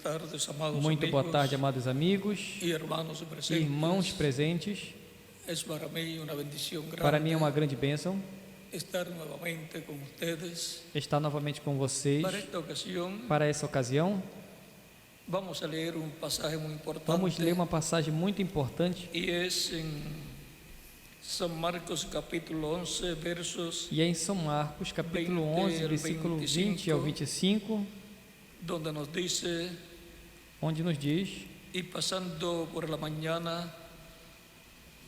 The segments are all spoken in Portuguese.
tardes, amados Muito boa amigos tarde, amados amigos y hermanos e presentes. irmãos presentes. Es para mí una bendición grande Para mim é uma grande bênção estar nuevamente con ustedes. estar novamente com vocês. Para esta ocasión Para essa ocasião, vamos a leer un pasaje muy importante. vamos ler uma passagem muito importante Y es en San Marcos capítulo 11 versos e é em São Marcos, capítulo 20 11, ao versículo 25, 20 ao 25, donde nos dice: onde nos diz: y pasando por la mañana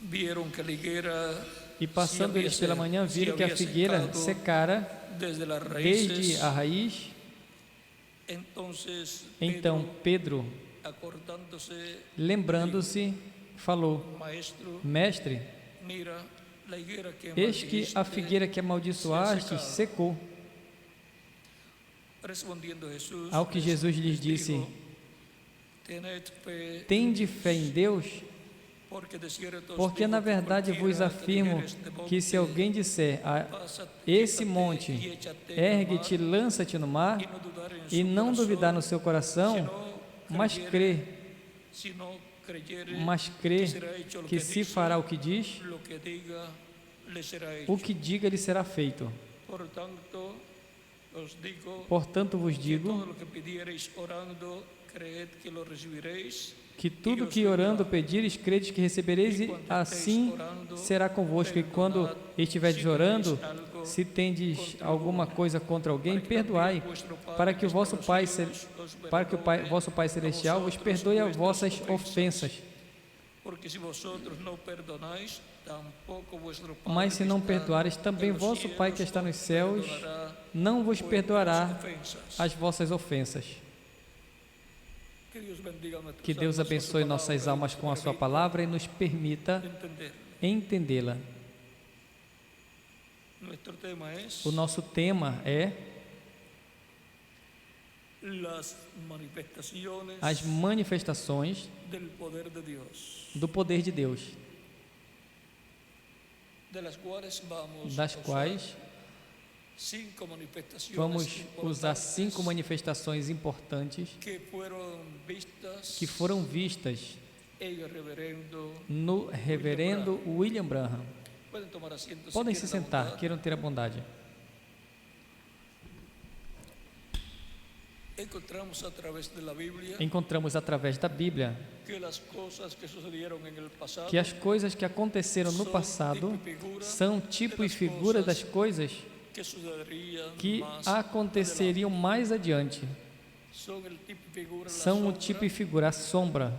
vieron que la higuera e passando eles pela manhã viram que a figueira secara desde las desde raíces. a raiz. Entonces Então Pedro, acordándose, lembrando-se, falou: maestro, Mestre, mira, la higuera que eis que a maldijiste figueira que amaldiçoaste secou. Respondiendo Jesús, Ao que Jesus lhes les disse: dijo: tened fe, Tende fé em Deus, porque de cierto os porque digo na que verdade vos cualquiera que afirmo dijere este monte, que se alguém disser a pásate, esse quítate monte, y échate ergue-te, no mar, lança-te no mar, y no dudar en e su não corazón, duvidar no seu coração, mas si no creyere, crê que será hecho lo que que se dice, fará o que diz, lo que diga le será hecho. o que diga lhe será feito. Portanto, os digo Portanto vos que digo todo lo que pidiereis orando, creed que lo recibiréis. que tudo que orando pedires, credes que recebereis, e assim será convosco. E quando estiverdes orando, se tendes alguma coisa contra alguém, perdoai, para que o vosso Pai Celestial vos perdoe as vossas ofensas. Porque se vosotros no perdonáis, tampouco vuestro Pai Mas se não que está perdoares, também en los vosso Pai que cielos está nos os céus perdoará não vos perdoará vuestras ofensas. as vossas ofensas. Que Deus bendiga nuestras Que Deus almas con su abençoe nossas palabra y almas nos com a sua permita palavra e nos permita entender. entendê-la. Nuestro tema es O nosso tema é las manifestaciones as manifestações del poder de Dios, do poder de Deus, de las cuales vamos das a usar quais 5 manifestaciones vamos usar importantes 5 manifestações importantes que fueron vistas que foram vistas en el reverendo. no reverendo William Branham. Pueden tomar asiento si Podem se tienen la sentar, bondad. queiram ter a bondade. Encontramos a través de la Biblia Encontramos através da Bíblia que las cosas que sucedieron en el pasado que as coisas que aconteceram no passado são tipo e figura das coisas que sucederían que más aconteceriam mais adiante. son el tipo y figura, la São o sombra. tipo e figura, a sombra.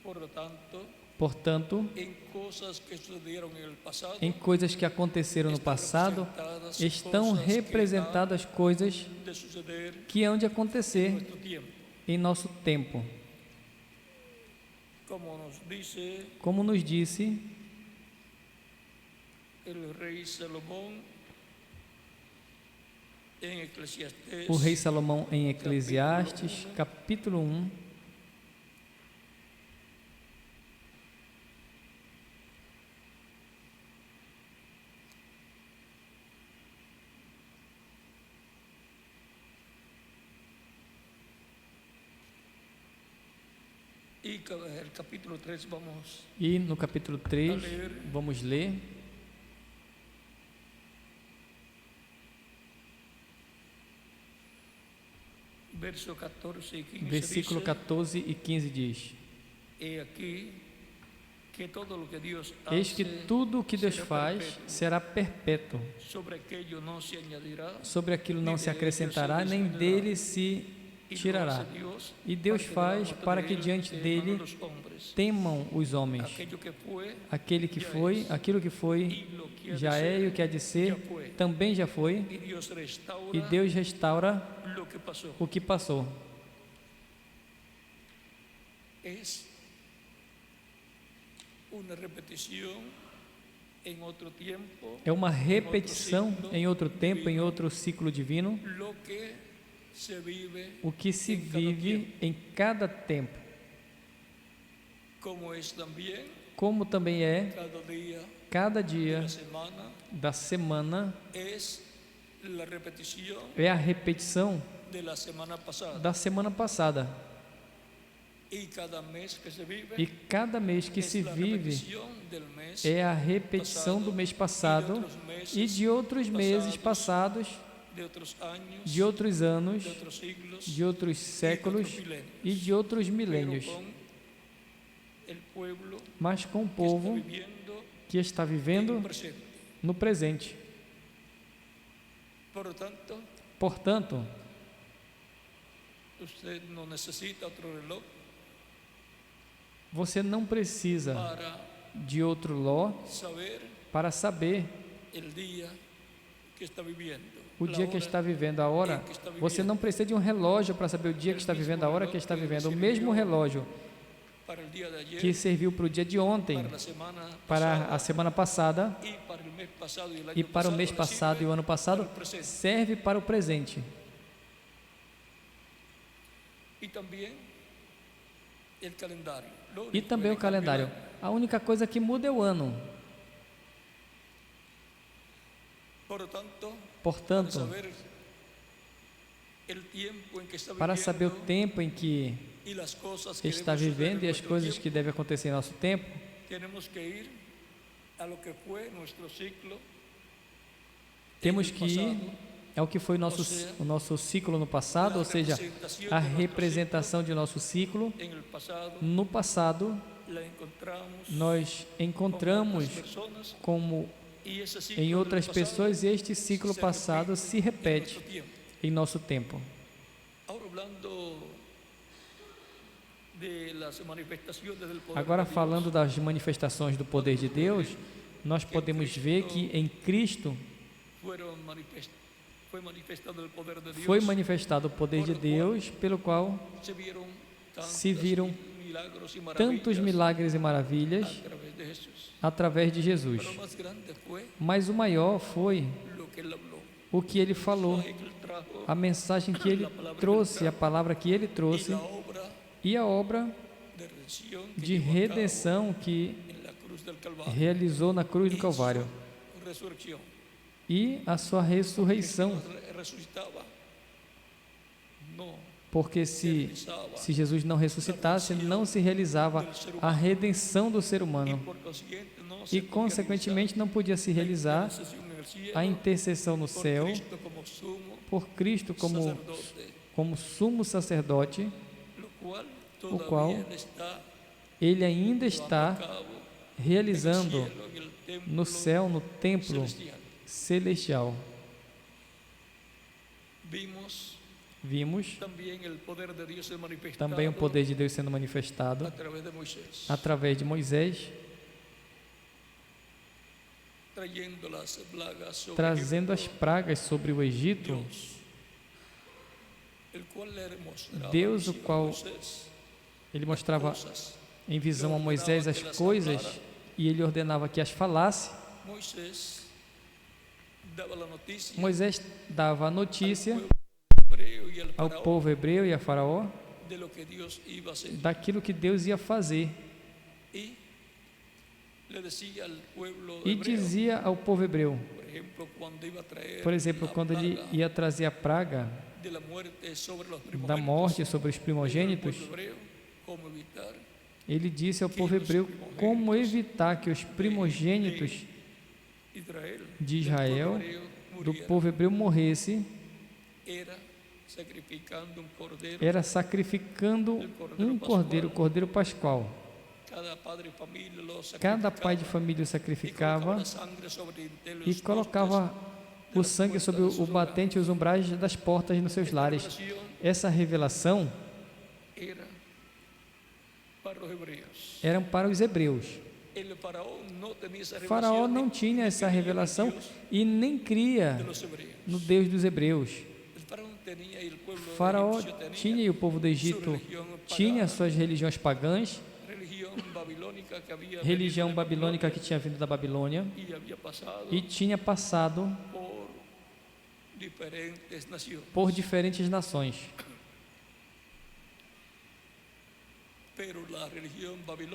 Por lo tanto, Portanto, en cosas que sucedieron en el pasado em coisas que aconteceram no passado, representadas estão cosas que representadas coisas han de suceder que hão de en acontecer nuestro tiempo. em nosso tempo. Como nos dice Como nos disse el rey Salomón en Eclesiastés, o rei Salomão em Eclesiastes, capítulo 1, y el capítulo 3 vamos e no capítulo 3, vamos ler verso 14 y 15 versículo dice: 14 e 15 diz: He aquí que todo lo que Dios Eis que hace tudo o que Deus será faz perpétuo. será perpétuo, Sobre aquello no se añadirá, sobre aquilo não se acrescentará, nem dele se y lo tirará. hace Dios E Deus para que faz delante para de que él diante teman dele los hombres. temam os homens. Aquello que fue, Aquele que foi, aquilo que foi, y lo que ha de já é ser, e o que há de ser, já foi. também já foi, y Dios restaura e Deus restaura lo que pasó. o que passou. Es una repetición en otro tiempo, É uma repetição em outro tempo, em outro ciclo divino, lo que se vive, o que se vive em cada tempo, como es también como também é cada cada día de dia la semana, da semana, es la repetición é a repetição da semana passada. E cada mês que se vive é a repetição do mês passado e de outros meses passados, de outros anos, de outros séculos e de outros milênios. Mas com o povo que está vivendo no presente. Portanto, você não precisa de outro ló para saber o dia que está vivendo, a hora. Você não precisa de um relógio para saber o dia que está vivendo, a hora que está vivendo. O mesmo relógio que serviu para o dia de ontem, para a semana passada e para o mês passado e o ano passado, serve para o presente. E também o calendário. A única coisa que muda é o ano. Portanto, para saber o tempo em que está vivendo e as coisas que devem acontecer em nosso tempo, temos que ir ao que foi o nosso ciclo no passado, ou seja, a representação de nosso ciclo. No passado, nós encontramos como em outras pessoas, e este ciclo passado se repete em nosso tempo. Agora, falando das manifestações do poder de Deus, nós podemos ver que em Cristo foi manifestado o poder de Deus, pelo qual se viram tantos milagres e maravilhas através de Jesus. Mas o maior foi o que ele falou, a mensagem que ele trouxe, a palavra que ele trouxe e a obra de redenção que realizou na cruz do Calvário e a sua ressurreição. Porque se Jesus não ressuscitasse, não se realizava a redenção do ser humano e, consequentemente, não podia se realizar a intercessão no céu por Cristo como sumo sacerdote, o qual ele ainda está realizando no céu, no templo celestial. Vimos também o poder de Deus sendo manifestado através de Moisés, trazendo as pragas sobre o Egito. Deus, o qual ele mostrava em visão a Moisés as coisas e ele ordenava que as falasse. Moisés dava a notícia ao povo hebreu e a Faraó daquilo que Deus ia fazer, e dizia ao povo hebreu, por exemplo, quando ele ia trazer a praga da morte sobre os primogênitos, ele disse ao povo hebreu como evitar que os primogênitos de Israel, do povo hebreu, morresse. Era sacrificando um cordeiro, o cordeiro pascual. Cada pai de família o sacrificava e colocava o sangue sobre o batente e os umbrais das portas nos seus lares. Essa revelação era para os hebreus. Faraó não tinha essa revelação e nem cria no Deus dos hebreus. Faraó tinha, e o povo do Egito tinha suas religiões pagãs, religião babilônica que tinha vindo da Babilônia e tinha passado por diferentes nações.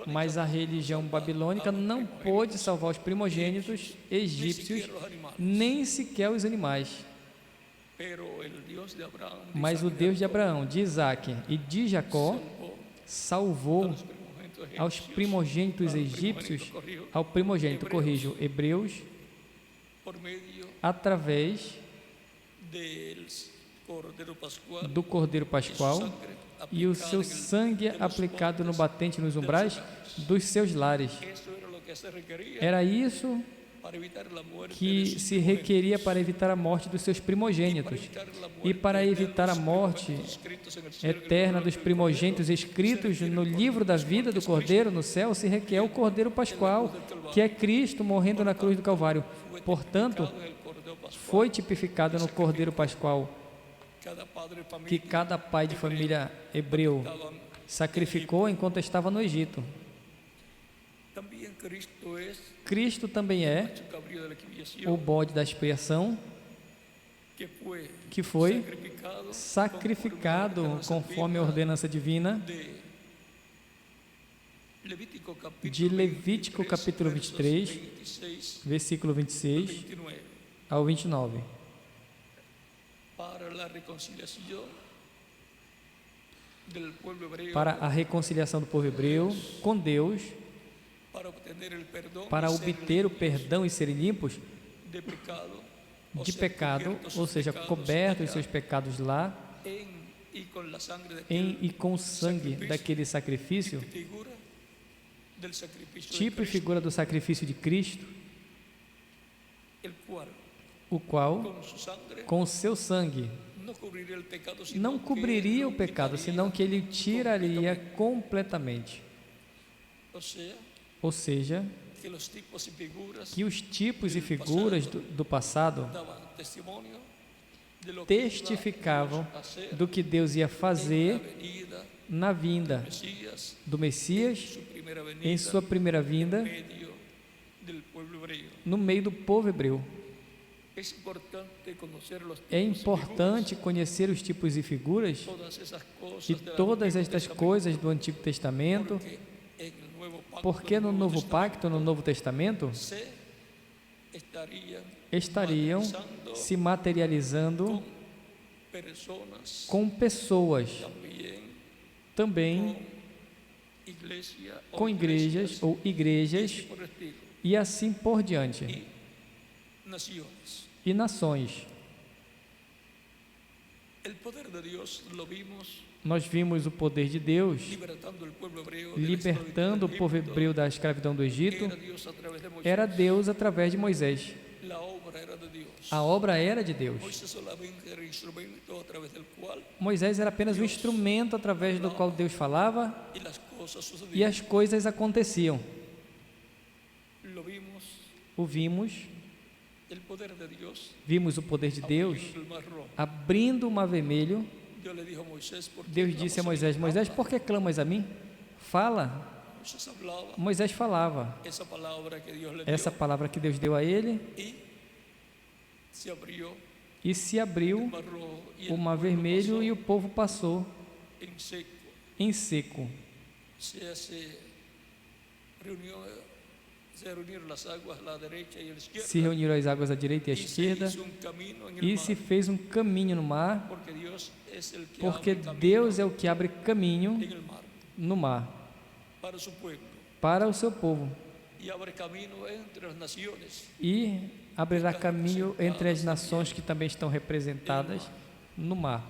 Mas a religião babilônica não pôde salvar os primogênitos egípcios, nem sequer os animais. Mas o Deus de Abraão, de Isaque e de Jacó salvou aos primogênitos egípcios, ao primogênito, corrijo, hebreus, através do Cordeiro Pascual e o seu sangue aplicado no batente nos umbrais dos seus lares. Era isso que se requeria para evitar a morte dos seus primogênitos e para evitar a morte eterna dos primogênitos escritos no livro da vida do Cordeiro no céu, se requer o Cordeiro Pascual, que é Cristo morrendo na cruz do Calvário. Portanto, foi tipificado no Cordeiro Pascual que cada pai de família hebreu sacrificou enquanto estava no Egito. Cristo também é o bode da expiação que foi sacrificado conforme a ordenança divina de Levítico capítulo 23, versículo 26 ao 29. Para a reconciliação do povo hebreu com Deus, para obter o perdão e serem limpos de pecado, ou seja, cobertos os seus pecados lá, e com o sangue daquele sacrifício, tipo e figura do sacrifício de Cristo, o qual, com o seu sangue, não cobriria o pecado, senão que ele tiraria completamente. Ou seja, que os tipos e figuras do passado testificavam do que Deus ia fazer na vinda do Messias, em sua primeira vinda, no meio do povo hebreu. É importante conhecer os tipos e figuras de todas estas coisas do Antigo Testamento, porque no Novo Pacto, no Novo Testamento, estariam se materializando com pessoas, também com igrejas ou igrejas, e assim por diante, e nações. Nós vimos o poder de Deus libertando o povo hebreu da escravidão do Egito. Era Deus através de Moisés. A obra era de Deus. Moisés era apenas um instrumento através do qual Deus falava e as coisas aconteciam. O vimos. Vimos o poder de Deus abrindo o mar vermelho. Deus disse a Moisés: Moisés, por que clamas a mim? Fala. Moisés falava essa palavra que Deus deu a ele, e se abriu o mar vermelho e o povo passou em seco. Se reuniram as águas à direita e à esquerda, e se fez um caminho no mar, porque Deus é o que abre caminho no mar para o seu povo, e abrirá caminho entre as nações que também estão representadas no mar.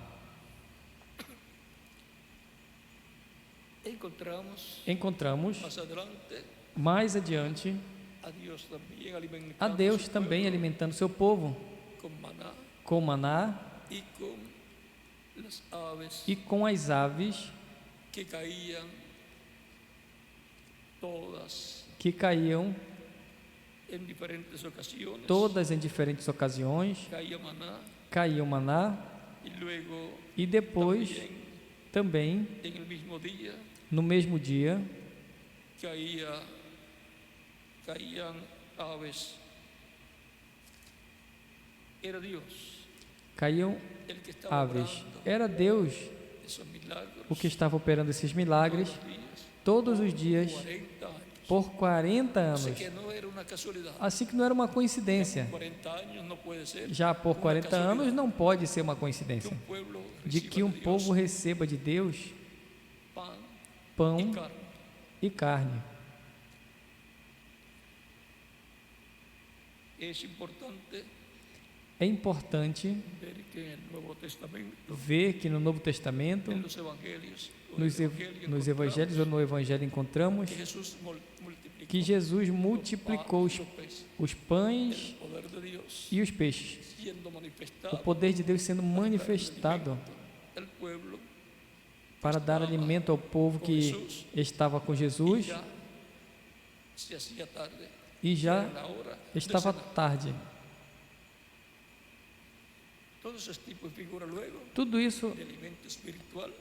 Encontramos mais adiante a Deus também alimentando seu povo com maná e com as aves que caíam todas em diferentes ocasiões, caía o maná, e depois também no mesmo dia caíam aves. Caíam aves. Era Deus o que estava operando esses milagres todos os dias por 40 anos. Assim que não era uma coincidência. Já por 40 anos não pode ser uma coincidência de que um povo receba de Deus pão e carne. É importante ver que no Novo Testamento, nos evangelhos ou no evangelho encontramos que Jesus multiplicou os pães e os peixes. O poder de Deus sendo manifestado para dar alimento ao povo que estava com Jesus, e já estava tarde. Tudo isso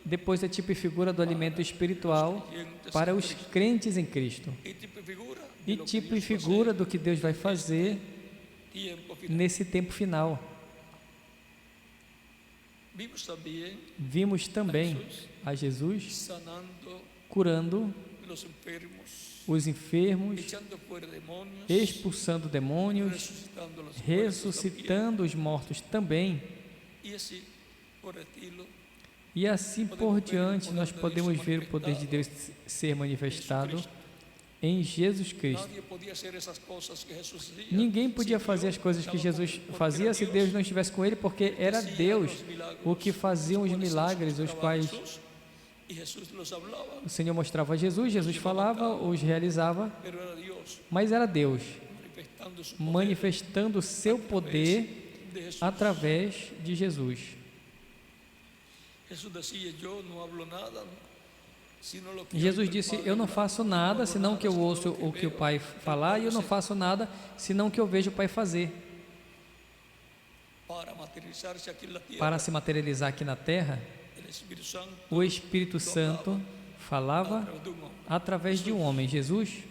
depois é tipo e figura do alimento espiritual para os crentes em Cristo, e tipo e figura do que Deus vai fazer nesse tempo final. Vimos também a Jesus curando os enfermos, expulsando demônios, ressuscitando os mortos também. E assim por diante, nós podemos ver o poder de Deus ser manifestado em Jesus Cristo. Ninguém podia fazer as coisas que Jesus fazia se Deus não estivesse com ele, porque era Deus o que fazia os milagres, os quais o Senhor mostrava a Jesus, Jesus falava, os realizava, mas era Deus manifestando o seu poder através de Jesus. Jesus disse: eu não faço nada senão que eu ouço o que o Pai falar, e eu não faço nada senão que eu vejo o Pai fazer. Para se materializar aqui na terra, o Espírito Santo falava através de um homem, Jesus.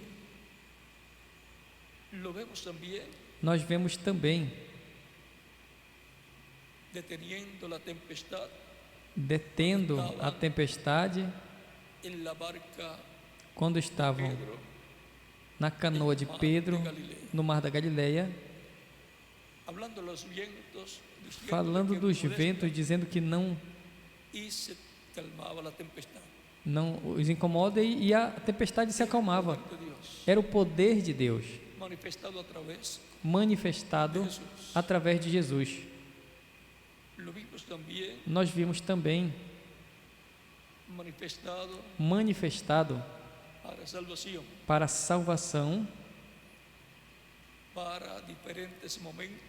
Nós vemos também detendo a tempestade quando estavam na canoa de Pedro no mar da Galileia, falando dos ventos, dizendo que não os incomoda, e a tempestade se acalmava. Era o poder de Deus manifestado através de Jesus. Nós vimos também manifestado para a salvação,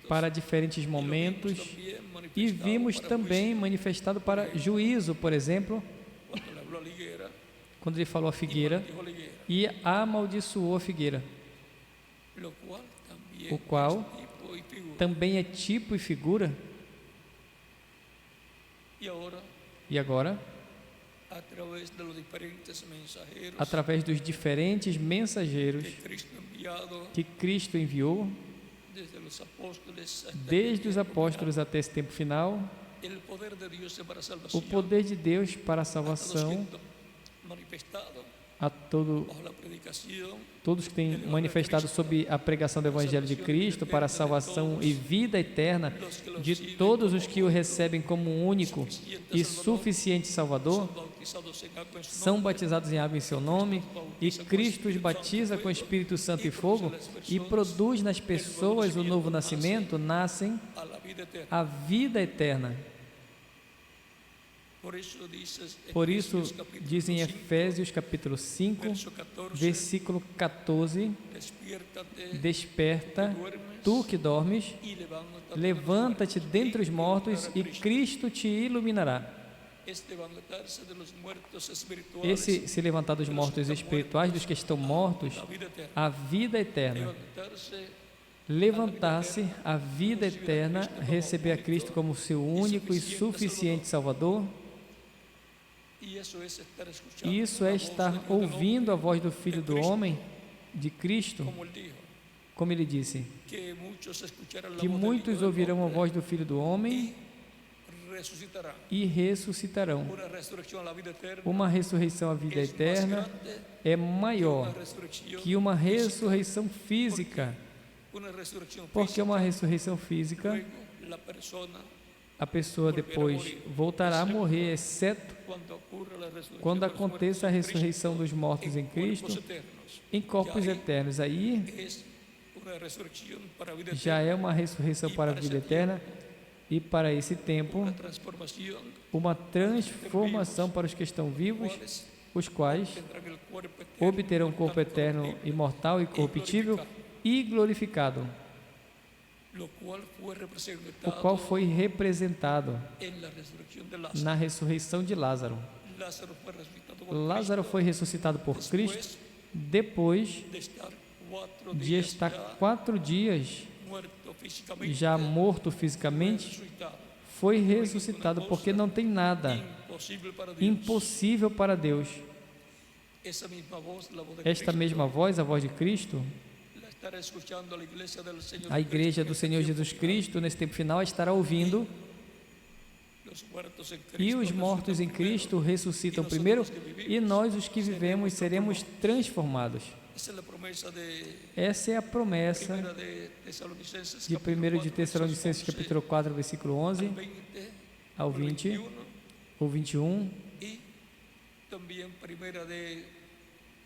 para diferentes momentos, e vimos também manifestado para juízo, por exemplo, quando ele falou a figueira e amaldiçoou a figueira, o qual também é tipo e figura. E agora, através dos diferentes mensageiros que Cristo enviou, desde os apóstolos até esse tempo final, o poder de Deus para a salvação a todos que têm manifestado sob a pregação do Evangelho de Cristo, para a salvação e vida eterna de todos os que o recebem como único e suficiente Salvador, são batizados em água em seu nome, e Cristo os batiza com Espírito Santo e fogo, e produz nas pessoas o novo nascimento, nascem a vida eterna. Por isso, diz em Efésios capítulo 5, versículo 14, desperta, tu que dormes, levanta-te dentre os mortos e Cristo te iluminará. Esse se levantar dos mortos espirituais, dos que estão mortos, a vida eterna. Levantar-se, a vida eterna, receber a Cristo como seu único e suficiente Salvador. Isso é estar ouvindo a voz do Filho do Homem, de Cristo, como ele disse, que muitos ouvirão a voz do Filho do Homem e ressuscitarão. Una resurrección a la vida eterna Uma ressurreição à vida es más eterna grande é que maior una resurrección que uma física. ressurreição física, Una resurrección porque física, uma ressurreição física, luego la persona, a pessoa depois voltará a morrer, exceto cuando ocurra la resurrección quando de los aconteça a muertos en ressurreição dos mortos em cuerpos Cristo, eternos. em corpos Ya ahí eternos. Aí es una resurrección para a vida já eterna, é uma ressurreição para a vida eterna, e para esse tempo, una transformación, uma transformação para os que estão vivos, cuales os quais tendrán el cuerpo eterno, obterão um corpo inmortal, eterno, corruptible, imortal e corruptível e glorificado, lo cual fue o representado qual foi representado en la resurrección de Lázaro. na ressurreição de Lázaro. Lázaro fue resucitado por Lázaro Cristo foi ressuscitado por Cristo depois de estar 4 de días estar ya 4 dias muerto físicamente, já morto fisicamente, resucitado. foi ressuscitado, porque não tem nada Imposible para Dios. impossível para Deus. Esa misma voz, la voz de Esta Cristo, mesma voz, a voz de Cristo, la estará escuchando a la iglesia del Señor a igreja do Jesucristo Senhor en este Jesus tiempo Cristo, nesse tempo final, estará ouvindo, final. Los muertos en e Cristo os mortos em resucitan primero. Cristo ressuscitam primeiro, e nós, os que vivemos, seremos transformados. Esa es la promesa de Essa é a promessa Primera de Tesalonicenses, de 1 de capítulo 4, Tessalonicenses, versos capítulo 4, versículo 11 11 ao 20, 21, ou 21, y también Primera de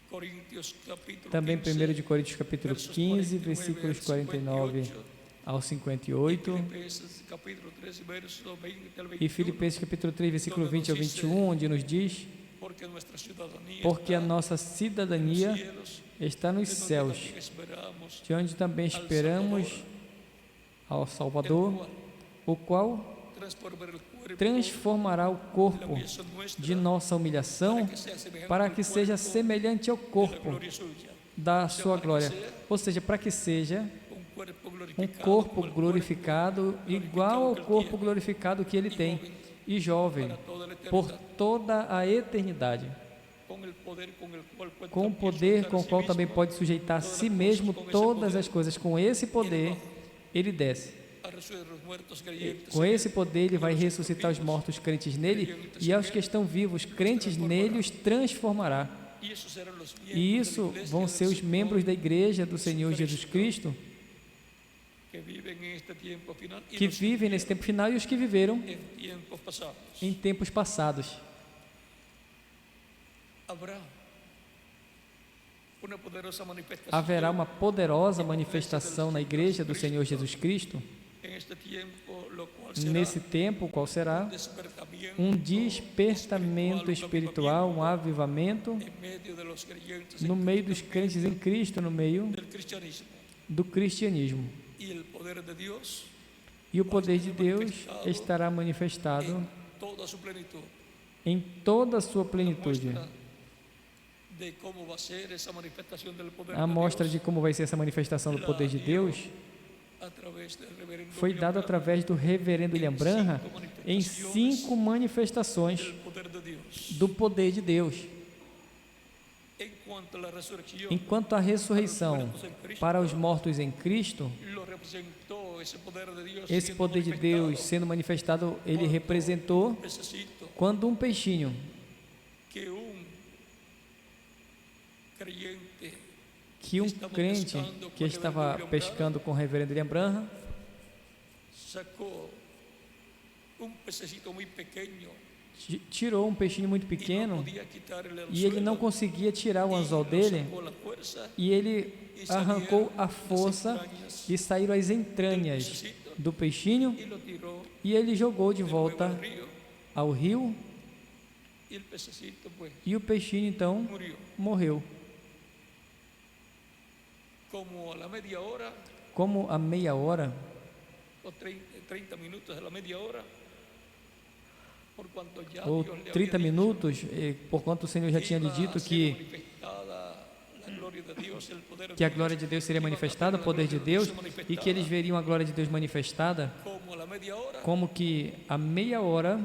Corintios, capítulo também 15, 1 de Coríntios, capítulo versos 15, 49 versículos al 49 58, ao 58, Filipenses, capítulo 3, verso 20 al 21, e Filipenses, capítulo 3, versículo 20 ao 21, onde nos diz: porque nuestra ciudadanía porque a está nossa en los cidadania cielos, está nos de donde céus, también esperamos de onde também esperamos ao Salvador, o qual transformará o corpo de nossa humilhação para que seja semelhante ao corpo da sua glória. Ou seja, para que seja um corpo glorificado igual ao corpo glorificado que ele tem, e jovem, por toda a eternidade, com o poder com o qual também pode sujeitar a si mesmo todas as coisas. Com esse poder, ele desce. Com esse poder, ele vai ressuscitar os mortos crentes nele, e aos que estão vivos, crentes nele, os transformará. E isso vão ser os membros da igreja do Senhor Jesus Cristo, que vivem nesse tempo final e os que viveram em tempos passados. Haverá uma poderosa manifestação na igreja do Senhor Jesus Cristo, nesse tempo, qual será um despertamento espiritual, um avivamento no meio dos crentes em Cristo, no meio do cristianismo. E o poder de Deus estará manifestado em toda a sua plenitude. A mostra de como vai ser essa manifestação do poder de Deus foi dado através do reverendo William Branham em 5 manifestações do poder de Deus. Enquanto a ressurreição para os mortos em Cristo, esse poder de Deus sendo manifestado, ele representou quando um peixinho que um crente que estava pescando com o reverendo William Branham tirou um peixinho muito pequeno, e ele não conseguia tirar o anzol dele, e ele arrancou a força e saíram as entranhas do peixinho, e ele jogou de volta ao rio, e o peixinho então morreu. Como a meia hora, ou 30 minutos, porquanto o Senhor já tinha lhe dito que a glória de Deus seria manifestada, o poder de Deus, e que eles veriam a glória de Deus manifestada, como que a meia hora,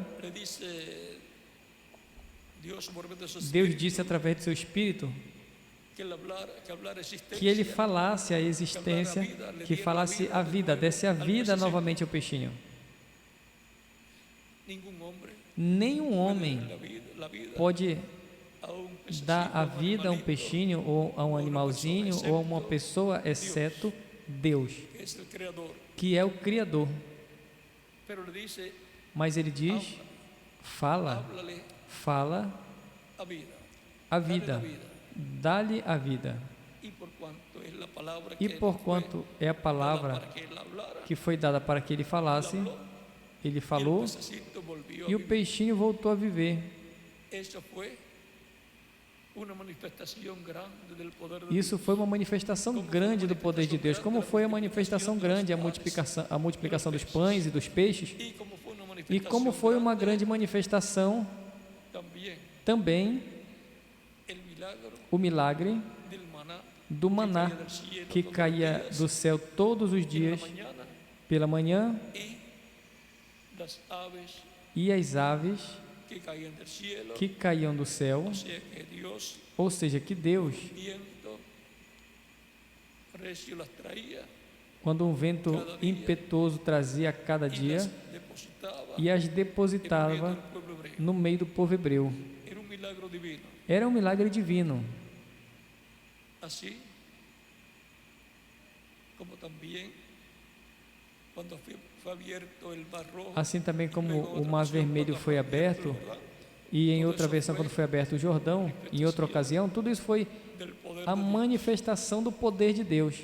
Deus disse através do seu Espírito que ele falasse a existência, que falasse a vida, desse a vida novamente ao peixinho. Nenhum homem pode dar a vida a um peixinho ou a um animalzinho ou a uma pessoa, exceto Deus, que é o Criador. Mas ele diz: fala a vida, dá-lhe a vida. E porquanto é a palavra que foi dada para que ele falasse, ele falou, e o peixinho voltou a viver. Isso foi uma manifestação grande do poder de Deus. Como foi a manifestação grande, a multiplicação dos pães e dos peixes, e como foi uma grande manifestação também o milagre do maná que caía do céu todos os dias pela manhã, e as aves que caíam do céu, ou seja, que Deus, quando um vento impetuoso trazia a cada dia, e as depositava no meio do povo hebreu. Era um milagre divino. Assim também como o Mar Vermelho foi aberto, e em outra versão quando foi aberto o Jordão, em outra ocasião, tudo isso foi a manifestação do poder de Deus.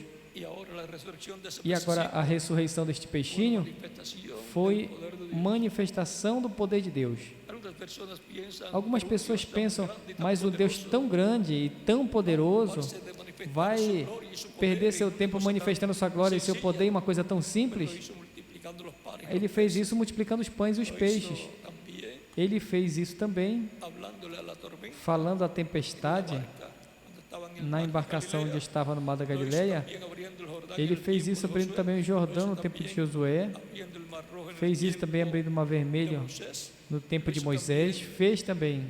E agora a ressurreição deste peixinho foi manifestação do poder de Deus. Algumas pessoas pensam, mas um Deus tão grande e tão poderoso vai perder seu tempo manifestando sua glória e seu poder em uma coisa tão simples? Ele fez isso multiplicando os pães e os peixes. Ele fez isso também falando à tempestade na embarcação onde estava no mar da Galileia. Ele fez isso abrindo também o Jordão no tempo de Josué, fez isso também abrindo o Mar Vermelho no tempo de Moisés, fez também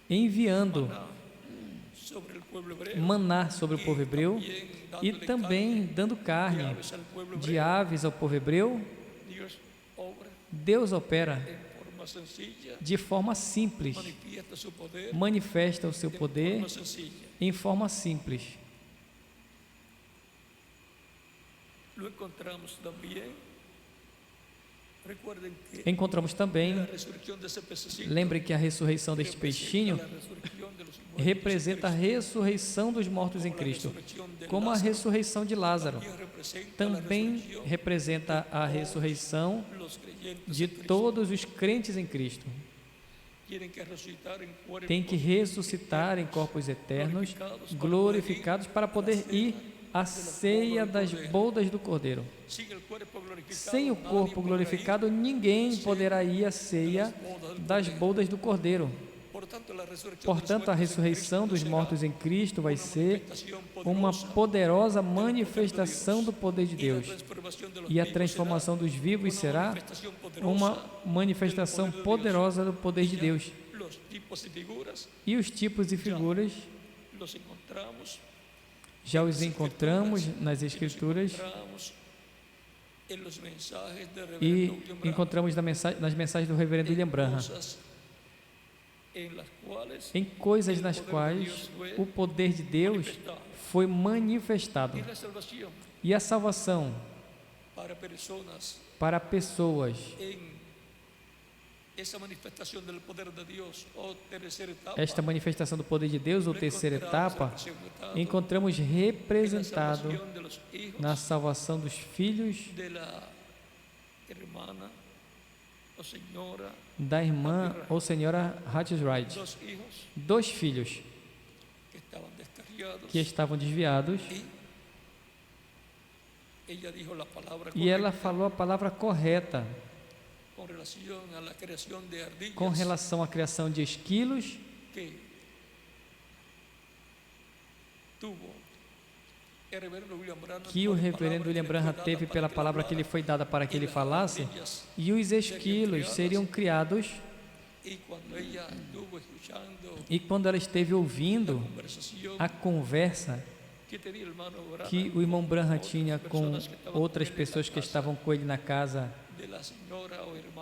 enviando maná sobre o povo hebreu e também dando carne de aves ao povo hebreu. Deus opera de forma simples, manifesta o seu poder em forma simples. Encontramos também, lembrem que a ressurreição deste peixinho representa a ressurreição dos mortos em Cristo, como a ressurreição de Lázaro também representa a ressurreição de todos os crentes em Cristo. Tem que ressuscitar em corpos eternos, glorificados, para poder ir à ceia das bodas do Cordeiro. Sem o corpo glorificado, ninguém poderá ir à ceia das bodas do Cordeiro. Portanto, a ressurreição dos mortos em Cristo vai ser uma poderosa manifestação do poder de Deus. E a transformação dos vivos será uma manifestação poderosa do poder de Deus. E os tipos e figuras já os encontramos nas Escrituras e encontramos nas mensagens do Reverendo William Branham, em coisas nas quais o poder de Deus foi manifestado. E a salvação para pessoas, esta manifestação do poder de Deus, ou terceira etapa, encontramos representado na salvação dos filhos da irmã ou senhora Hatchwright, 2 filhos que estavam desviados, e ela falou a palavra correta com relação à criação de esquilos que o Reverendo William Branham teve pela palavra que lhe foi dada para que ele falasse, e os esquilos seriam criados. E quando ela esteve ouvindo a conversa que o irmão Branham tinha com outras pessoas que estavam com ele na casa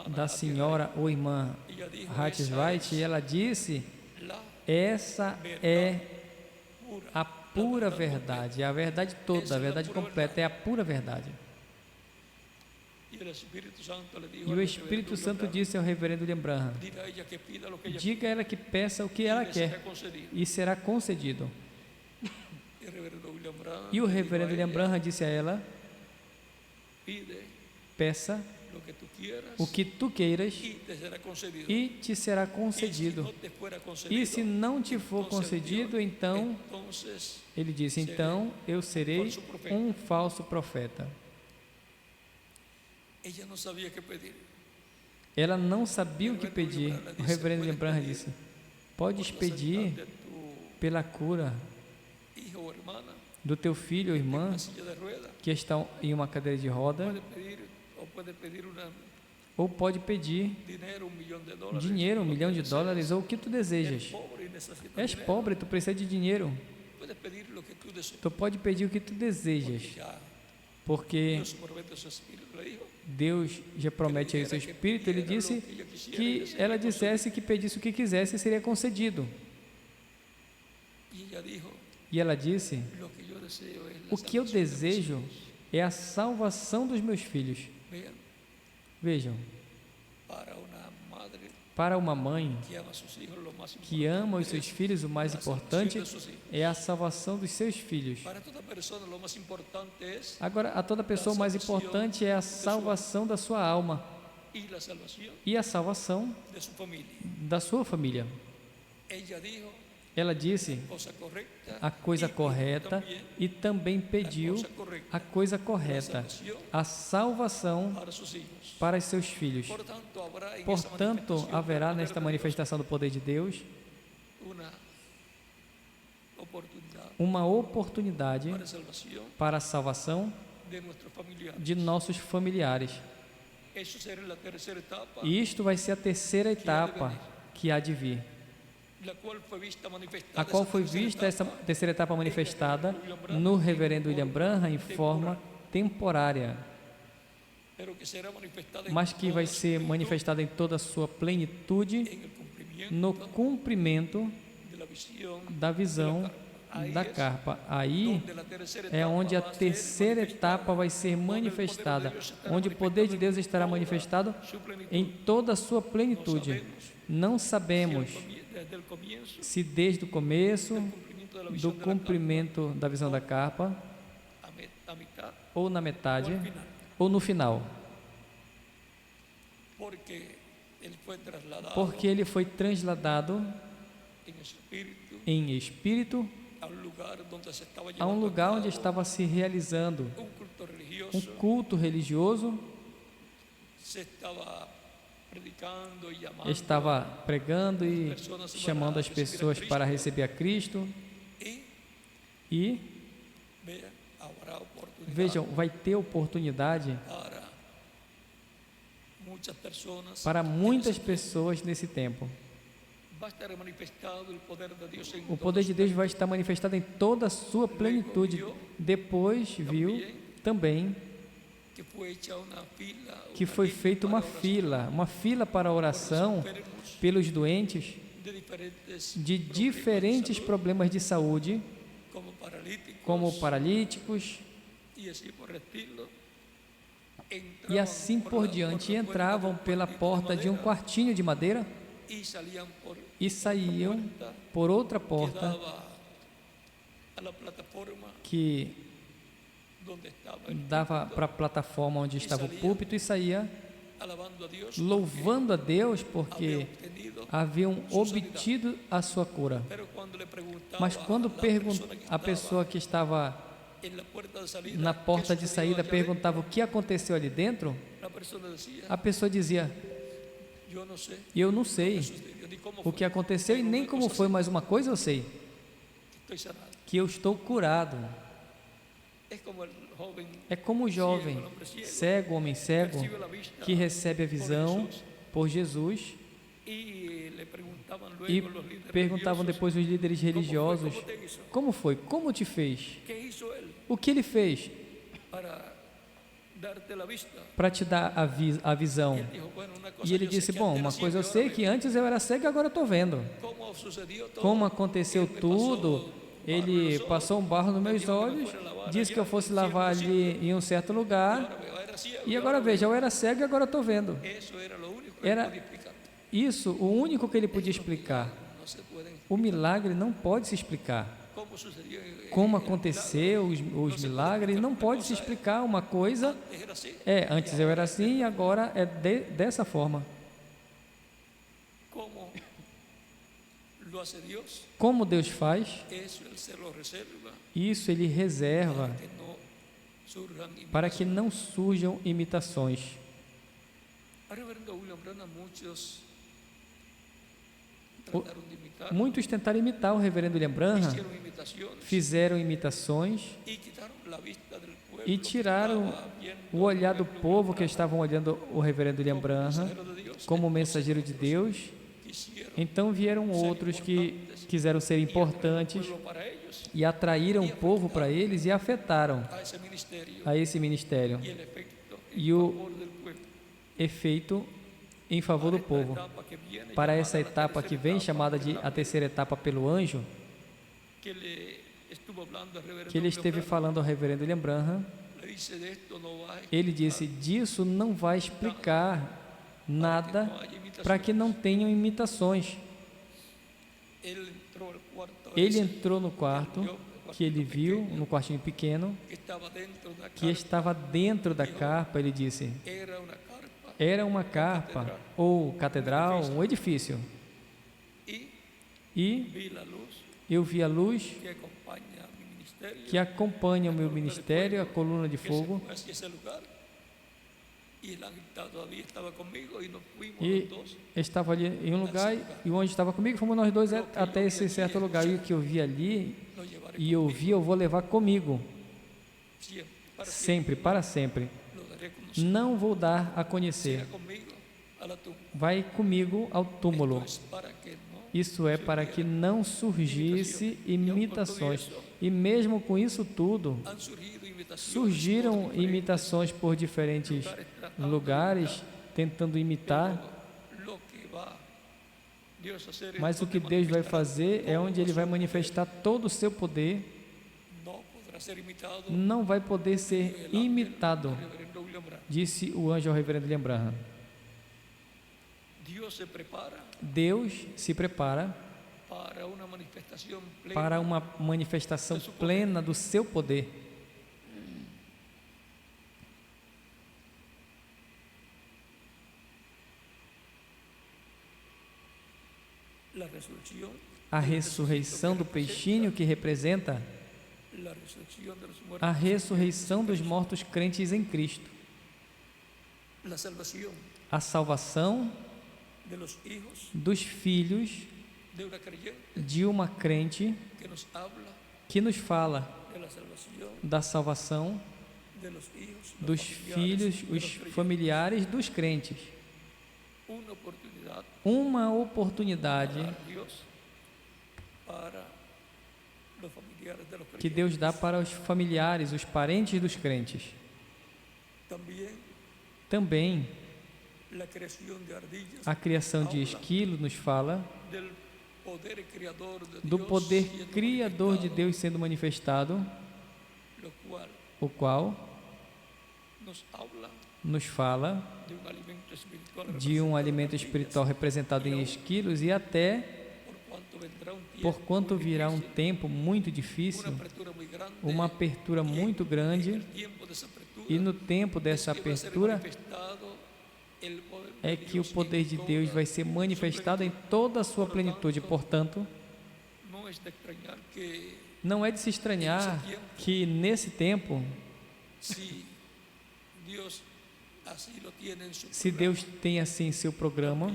da senhora ou irmã Hatchwright, e ela disse: essa é a pura verdade, é a verdade toda, a verdade completa, é a pura verdade. E o Espírito Santo disse ao reverendo William Branham: diga a ela que peça o que ela quer e será concedido. E o reverendo William Branham disse a ela: peça o que tu queiras e te será concedido. E se não te for concedido, então, ele disse, então eu serei um falso profeta. Ela não sabia o que pedir. O reverendo William Branham disse: podes pedir pela cura do teu filho ou irmã que está em uma cadeira de roda, ou pode pedir dinheiro, $1 milhão, ou o que tu desejas. És pobre, tu precisa de dinheiro. Tu pode pedir o que tu desejas, porque Deus já promete aí o seu Espírito. Ele disse que ela dissesse que pedisse o que quisesse e seria concedido. E ela disse: o que eu desejo é a salvação dos meus filhos. Vejam, para uma mãe que ama os seus filhos, o mais importante é a salvação dos seus filhos. Agora, a toda pessoa, o mais importante é a salvação da sua alma e a salvação da sua família. Ela disse a coisa correta e também pediu a coisa correta, a salvação para os seus filhos. Portanto, haverá nesta manifestação do poder de Deus uma oportunidade para a salvação de nossos familiares. E isto vai ser a terceira etapa que há de vir, a qual foi vista essa terceira etapa manifestada no reverendo William Branham em forma temporária, mas que vai ser manifestada em toda a sua plenitude no cumprimento da visão da carpa. Aí é onde a terceira etapa vai ser manifestada, onde o poder de Deus estará manifestado em toda a sua plenitude. Não sabemos se desde o começo do cumprimento da visão da carpa, ou na metade, ou no final, porque ele foi trasladado em espírito a um lugar onde estava se realizando um culto religioso, estava pregando e chamando as pessoas para receber a Cristo. E vejam, vai ter oportunidade para muitas pessoas nesse tempo. O poder de Deus vai estar manifestado em toda a sua plenitude. Depois viu também que foi feita uma fila para a oração pelos doentes de diferentes problemas de saúde, como paralíticos e assim por diante. Entravam pela porta de um quartinho de madeira e saíam por outra porta que dava para a plataforma onde estava o púlpito, e saía louvando a Deus porque haviam obtido a sua cura. Mas quando a pessoa que estava na porta de saída perguntava o que aconteceu ali dentro, a pessoa dizia: eu não sei o que aconteceu e nem como foi, mas uma coisa eu sei, que eu estou curado. É como o jovem cego, homem cego, que recebe a visão por Jesus, e perguntavam depois os líderes religiosos: como foi? Como te fez? O que ele fez? para te dar a visão. E ele disse, bom, uma coisa eu sei, que antes eu era cego e agora eu estou vendo. Como aconteceu tudo, ele passou um barro nos meus olhos, disse que eu fosse lavar ali em um certo lugar, e agora veja, eu era cego e agora eu estou vendo. Era isso o único que ele podia explicar. O milagre não pode se explicar. Como aconteceu os milagres, não pode se explicar uma coisa. Antes eu era assim e agora é dessa forma. Como Deus faz, isso Ele reserva para que não surjam imitações. Muitos tentaram imitar o reverendo William Branham, fizeram imitações e tiraram o olhar do povo que estavam olhando o reverendo William Branham como mensageiro de Deus. Então vieram outros que quiseram ser importantes e atraíram o povo para eles e afetaram a esse ministério. E o efeito em favor do povo. Para essa etapa que vem, chamada de a terceira etapa pelo anjo, que ele esteve falando ao reverendo William Branham, ele disse, disso não vai explicar nada para que não tenham imitações. Ele entrou no quarto, que ele viu, no quartinho pequeno, que estava dentro da carpa, ele disse, era uma carpa, ou catedral, um edifício. E eu vi a luz que acompanha o meu ministério, a coluna de fogo. E estava ali em um lugar, e o anjo estava comigo, fomos nós dois até esse certo lugar. E o que eu vi ali, e eu vi, eu vou levar comigo, sempre, para sempre. Não vou dar a conhecer. Vai comigo ao túmulo. Isso é para que não surgisse imitações. E mesmo com isso tudo, surgiram imitações por diferentes lugares, tentando imitar. Mas o que Deus vai fazer é onde Ele vai manifestar todo o seu poder. Não vai poder ser imitado, disse o anjo ao reverendo William Branham. Deus se prepara para uma manifestação plena do seu poder. A ressurreição do peixinho, que representa a ressurreição dos mortos crentes em Cristo. A salvação dos filhos de uma crente que nos fala da salvação dos filhos, os familiares dos crentes. Uma oportunidade que Deus dá para os familiares, os parentes dos crentes. Também a criação de esquilo nos fala do poder criador de Deus sendo manifestado, o qual nos fala de um alimento espiritual representado em esquilos, e até porquanto virá um tempo muito difícil, uma apertura muito grande, e no tempo dessa apertura é que o poder de Deus vai ser manifestado em toda a sua plenitude. Portanto, não é de se estranhar que nesse tempo, se Deus tem assim seu programa,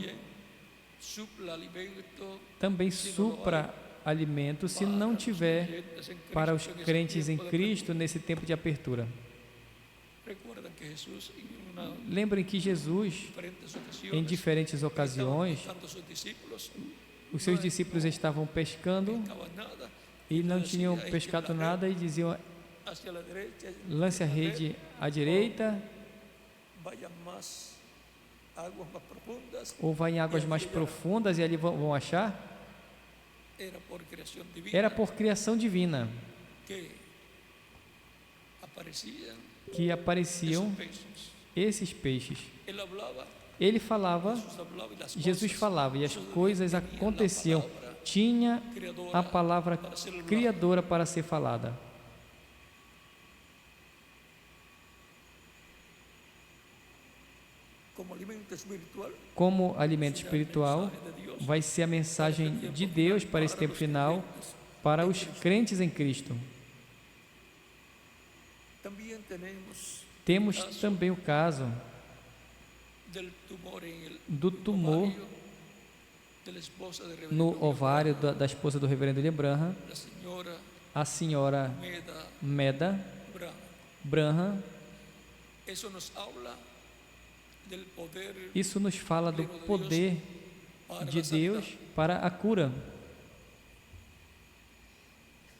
também supra alimento, se não tiver para os crentes em Cristo nesse tempo de apertura. Lembrem que Jesus, em diferentes ocasiões, os seus discípulos estavam pescando e não tinham pescado nada, e diziam, hacia la derecha, lance a rede à direita, vaya más aguas más profundas. ou vai em águas mais profundas e ali vão achar? Era por criación divina. Era por criação divina Que aparecían que apareciam esos peixes. esses peixes. Él hablaba, Ele falava, Jesús hablaba y las Jesus cosas falava e as sucedían. coisas Tenía la aconteciam. palabra Tinha criadora a palavra para ser hablada. criadora para ser falada. Como alimento espiritual, Como alimento espiritual, vai ser a mensagem de Deus para esse tempo final, para os crentes em Cristo. también tenemos Temos também o caso del tumor en el do tumor ovario de la esposa de Reverendo no William ovário Branham, da esposa do reverendo William Branham, la señora a senhora Meda Meda Branham. Branham. Eso nos habla del poder Isso nos fala do poder para de la sanidad. Deus para a cura.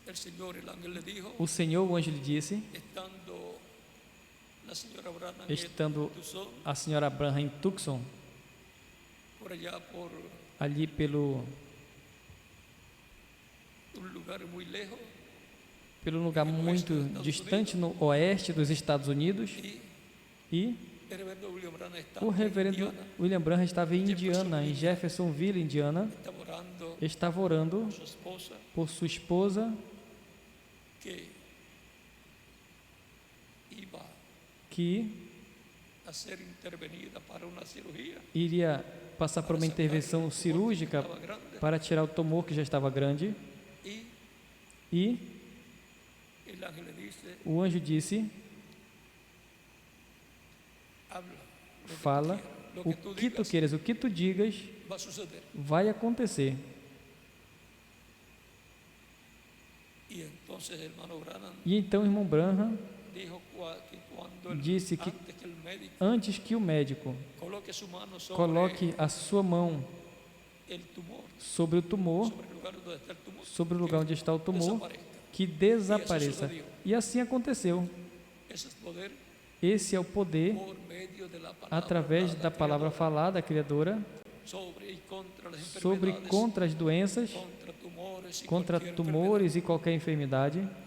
El Señor, el ángel le dijo, O Senhor, o anjo lhe disse, estando la señora Branham estando en Tucson, a senhora Branham em Tucson, por allá por ali pelo un lugar muy lejos, lugar muito distante no oeste dos Estados Unidos, e el reverendo William Branham estaba o en reverendo Indiana, William Branham estava em Indiana, em Jeffersonville, Indiana, estaba orando estava orando por su esposa, por sua esposa, que iba que a ser intervenida para una cirugía, iria passar por uma intervenção cirúrgica estaba grande, para tirar o tumor que já estava grande, y e el ángel le dice, o anjo disse, habla, lo que tú fala, quieras, lo o que tú que tu digas queiras, o que tu digas, va a suceder. vai acontecer. Y entonces el hermano Branham E então o irmão Branham dijo que cuando disse que antes que el médico antes que o médico coloque su mano sobre coloque a sua mão el tumor, sobre o tumor, sobre el lugar donde está el tumor, sobre o lugar onde está o tumor, desaparezca. que desapareça. E assim aconteceu. Ese es poder Esse é o poder por medio de la palabra através hablada, da palavra criadora, falada, criadora, sobre y contra las sobre enfermedades, contra as doenças, contra tumores y contra cualquier tumores e qualquer enfermidade, enfermedad,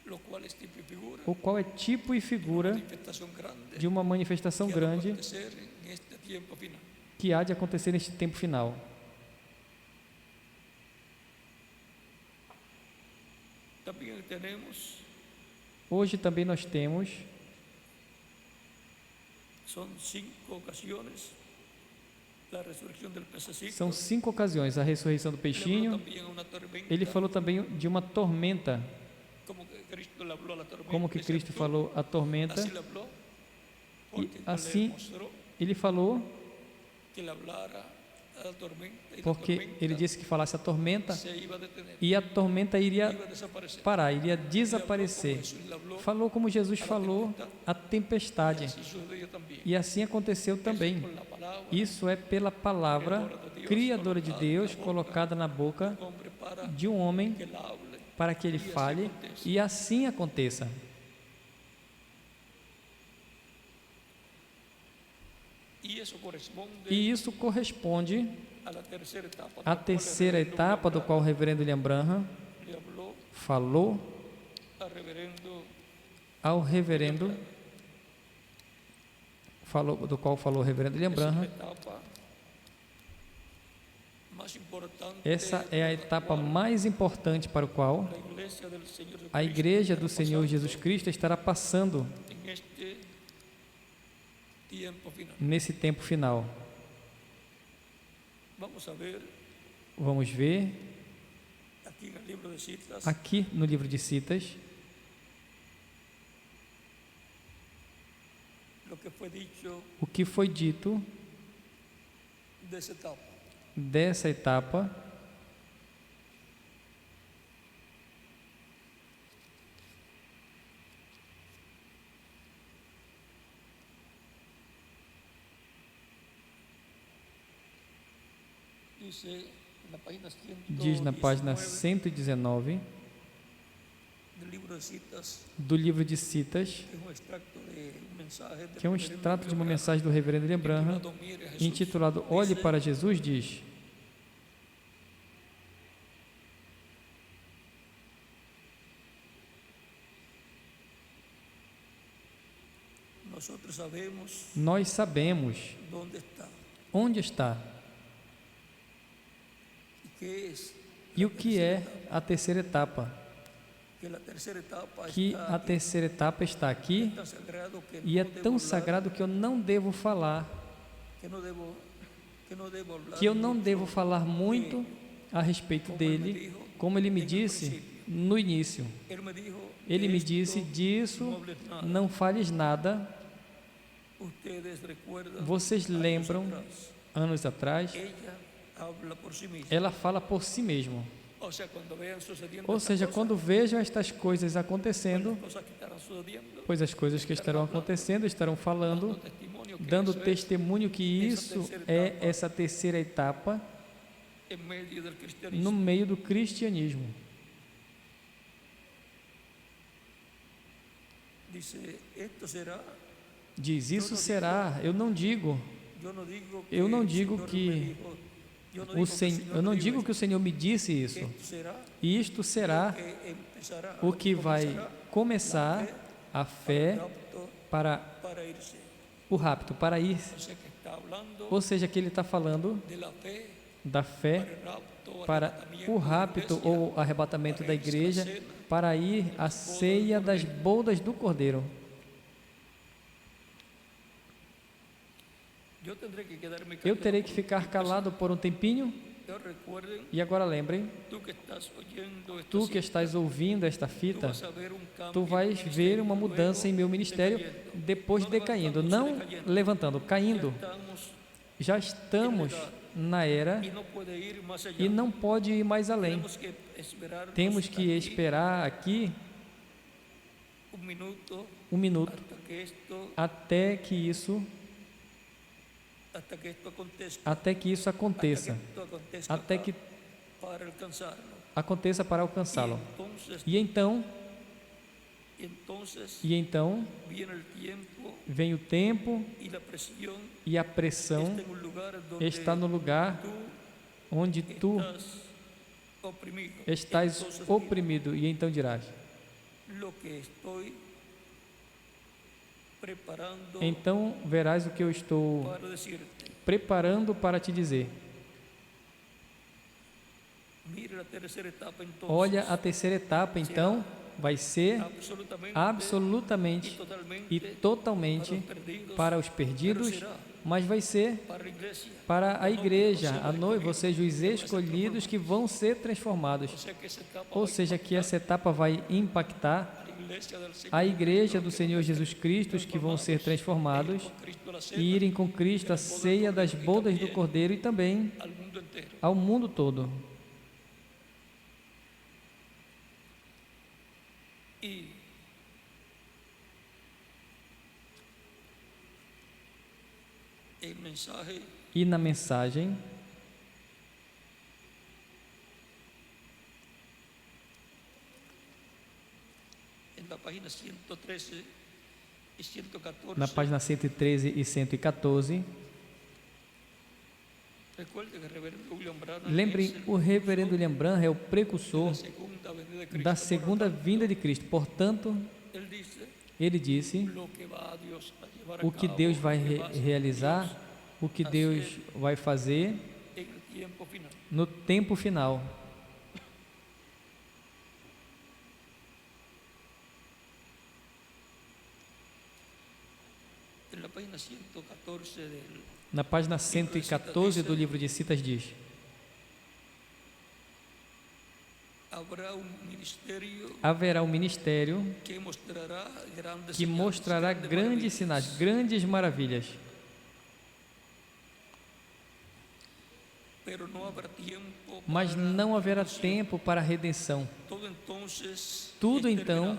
lo cual es tipo y figura o qual é tipo e figura manifestación grande de uma manifestação que ha de grande acontecer en este tiempo final. que há de acontecer neste tempo final. También tenemos, Hoje também nós temos, son 5 ocasiones, la resurrección del pececito. são 5 ocasiões, a ressurreição do Le habló peixinho. también a una tormenta, Ele falou também de uma tormenta, como que Cristo le habló a la tormenta, como que Cristo falou a tormenta. así le habló, porque así le mostró Ele falou que le hablara a la tormenta, y la porque tormenta ele disse que falasse a tormenta se iba a detener, e a tormenta iria iba a desaparecer. parar, iria Le habló como desaparecer. Jesús le habló, Falou como Jesus falou a tempestade. así sucedió también. E assim aconteceu também. Con la palabra, Isso é pela palavra criadora de Deus colocada na boca hombre, para de um homem que él hable, para que ele fale e assim aconteça. y eso corresponde E isso corresponde a la tercera etapa, à da qual terceira el reverendo etapa do William qual o reverendo William Branham Branham le habló falou al reverendo ao reverendo, do qual falou o reverendo William Esa es la Branham. etapa más importante Essa é a etapa mais importante para o qual la iglesia del Señor a Jesucristo Igreja do está Senhor pasando Jesus Cristo estará passando en este tiempo final. nesse tempo final. Vamos a ver Vamos ver aquí en el libro de citas aqui no livro de Citas lo que fue dicho o que foi dito de esa etapa. dessa etapa. Dice en la página Diz na página 119 119 del libro do livro de Citas, que é um extrato de uma mensagem do reverendo William Branham, intitulado Olhe para Jesus, diz: nós sabemos onde está e o que é a terceira etapa, que a terceira etapa está aqui e é tão sagrado que eu não devo falar, que eu não devo falar muito a respeito dele, como ele me disse no início. Ele me disse: disso não fales nada. Vocês lembram, anos atrás, ela fala por si mesma. Ou seja, quando vejam estas coisas acontecendo, pois as coisas que estarão acontecendo estarão falando, dando testemunho que isso é essa terceira etapa no meio do cristianismo. Diz, isso será. Eu não digo que o Senhor me disse isso. Isto será o que vai começar a fé para o rapto, para ir. Ou seja, que ele está falando da fé para o rapto ou arrebatamento da igreja, para ir à ceia das bodas do Cordeiro. Eu terei que ficar calado por um tempinho. E agora lembrem, tu que estás ouvindo esta fita, tu vais ver uma mudança em meu ministério depois decaindo, não levantando, caindo. Já estamos na era e não pode ir mais além. Temos que esperar aqui um minuto até que isso aconteça, até que aconteça para alcançá-lo. E então vem o tempo e a pressão está no lugar onde tu estás oprimido, e então dirás: então verás o que eu estou preparando para te dizer. Olha, a terceira etapa, então, vai ser absolutamente e totalmente para os perdidos, mas vai ser para a igreja, a noiva, ou seja, os escolhidos que vão ser transformados. Ou seja, que essa etapa vai impactar a igreja do Senhor Jesus Cristo, os que vão ser transformados e irem com Cristo à ceia das bodas do Cordeiro, e também ao mundo todo. E na mensagem, na página 113 e 114, lembrem, o reverendo William Branham é o precursor da segunda vinda de Cristo. Portanto, ele disse o que Deus vai realizar, o que Deus vai fazer no tempo final. Na página 114 do livro de Citas diz: haverá um ministério que mostrará grandes sinais, grandes maravilhas. Mas não haverá tempo para a redenção. Tudo então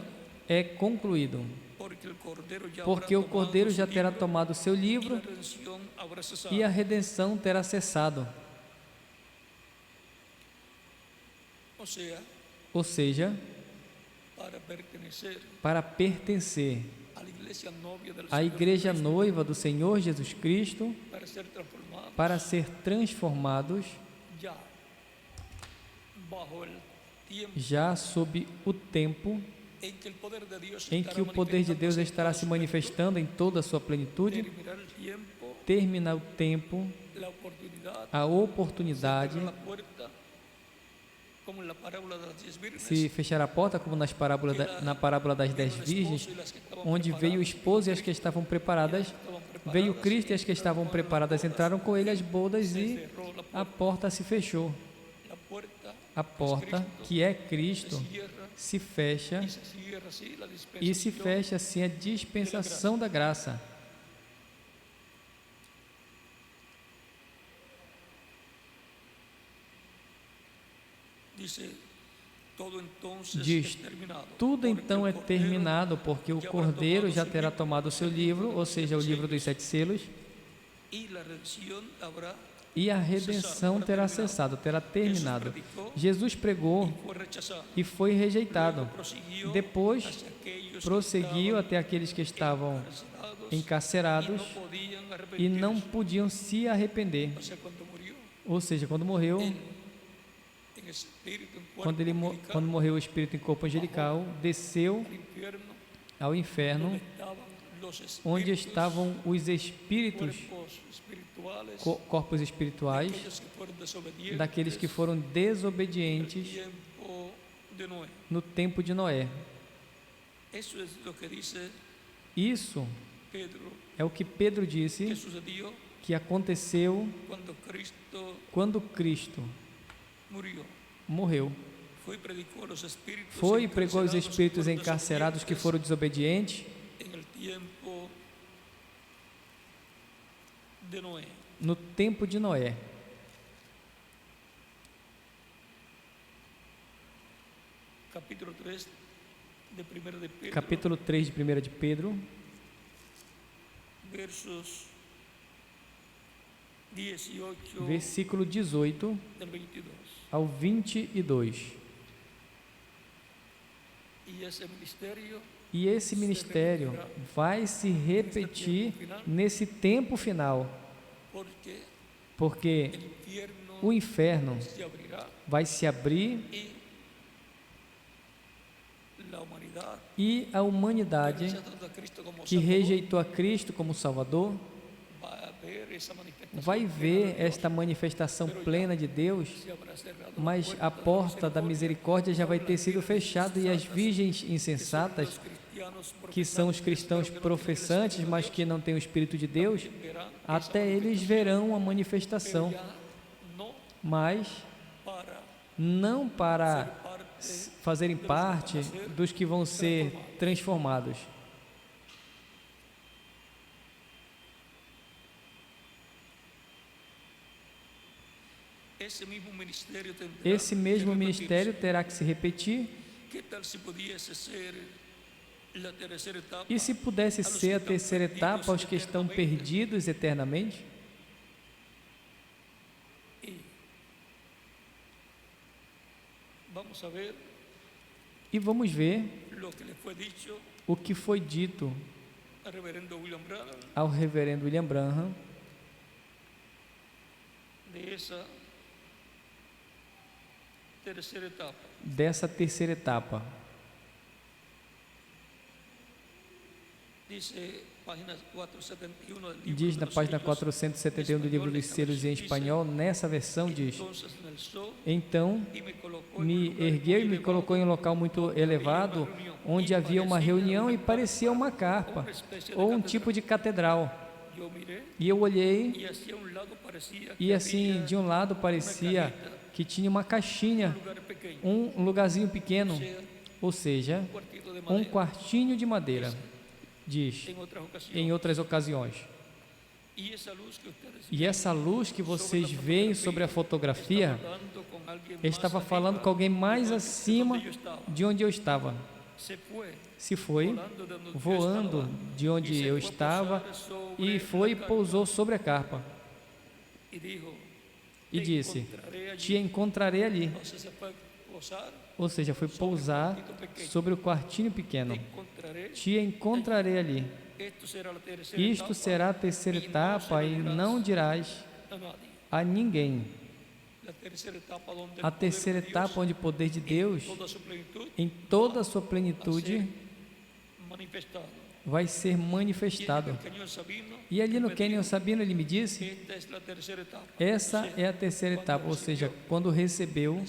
é concluído, porque o Cordeiro já terá tomado o seu livro e a redenção terá cessado. Ou seja, para pertencer a la iglesia novia del à Señor igreja Jesucristo, noiva do Senhor Jesus Cristo, para ser transformados para ser transformados ya bajo el tiempo já sob o tempo en que el poder de Dios em que o poder de Deus estará se manifestando em toda a sua plenitude, terminar el tiempo, terminar o tempo, la oportunidad, a oportunidade, cerrar la puerta, como en la parábola de las 10 vírgenes, se fechar a porta, como na parábola das 10 virgens, onde veio o esposo e as que estavam preparadas, veio Cristo e as que estavam preparadas entraram com ele às bodas e a porta se fechou. la puerta A porta, que é Cristo, cierra se fecha y se cierra así la e se dispensación. fecha assim a dispensação da graça. Dice, todo entonces Diz, es terminado. tudo porque então é el Cordero terminado, porque o Cordeiro já terá tomado o seu livro, ou seja, o livro dos 7 selos, y la redención habrá e a redenção terá cessado, terá terminado. Jesus pregou fue rechazado. e foi rejeitado. Prosiguió Depois, hacia aquellos prosseguiu até aqueles que estavam encarcelados encarcerados no podían e arrepentirse. não podiam se arrepender. O sea, cuando murió Ou seja, quando morreu, en espíritu, en cuerpo, quando morreu o espírito em corpo angelical, desceu al infierno, ao inferno, donde estaban los onde espíritus, estavam os espíritos, cuerpos espirituales, corpos espirituais, aquellos que fueron desobedientes daqueles que foram en desobedientes el tiempo de Noé. no tempo de Noé. Eso es lo que dice Isso Pedro, é o que Pedro que disse sucedió que aconteceu cuando Cristo quando Cristo murió. morreu. Foi e predicou aos espíritos Foi e pregou aos encarcerados espíritos que foram encarcerados que foram desobedientes en el tiempo de Noé. no tempo de Noé. Capítulo 3 de 1 de Pedro, Capítulo 3 de 1 de Pedro, versos 18 versículo 18 del 22. ao 22. Y ese ministerio E esse ministério vai se repetir nesse tempo final, porque porque el infierno o inferno se abrirá vai se abrir y la humanidad e a humanidade rechazando a Cristo como que Salvador rejeitou a Cristo como Salvador va a ver esa manifestación vai plena ver de Dios. esta manifestação plena de Deus, Se habrá cerrado mas la a porta da misericórdia misericórdia já vai ter sido fechada e as virgens insensatas, dos cristianos que são os cristãos professantes, mas que não têm o Espírito de Deus, verán até eles verão a manifestação, ya no mas para não para parte fazerem parte dos que vão ser transformados. esse mesmo ministério tendrá Esse mesmo que ministério terá que se repetir, que tal se pudiese ser la tercera etapa e se pudesse ser a terceira etapa aos que estão perdidos eternamente? y vamos a ver E vamos ver lo que le fue dicho o que foi dito al reverendo William Branham ao reverendo William Branham de esa tercera etapa. dessa terceira etapa. Dice página 471 del libro Diz de na los página siglos, 471 do livro dos selos em espanhol, nessa versão diz: entonces me alzó então y me colocó en un me lugar ergueu e muy me elevado, colocou em um local muito elevado, onde havia uma reunião e parecia uma carpa, una especie de ou um catedral. tipo de catedral. Yo miré E eu olhei, y hacia un lado parecía que e assim, había de um lado parecia que tinha uma caixinha, un lugar pequeño, um lugarzinho pequeno, sea, ou seja, un cuartito de um madera. quartinho de madeira, diz, En otras ocasiones. em outras ocasiões. Y esa luz que ustedes E essa luz que vocês veem sobre a fotografia, hablando con alguien estava más falando arriba com alguém mais de acima donde yo estaba. de onde eu estava. Se fue Se foi volando de donde yo voando estaba, de onde y se eu fue estava posar sobre e foi e la carpa, pousou sobre a carpa y dijo, e "Te disse: encontraré allí". Te encontrarei ali. O sea, se fue ou seja, foi pousar sobre o quartinho pequeno. Te encontrarei ali. Isto será a terceira etapa e não dirás a ninguém. A terceira etapa onde o poder de Deus, em toda a sua plenitude, vai ser manifestado. E ali no Canyon Sabino ele me disse, essa é a terceira etapa, ou seja, quando recebeu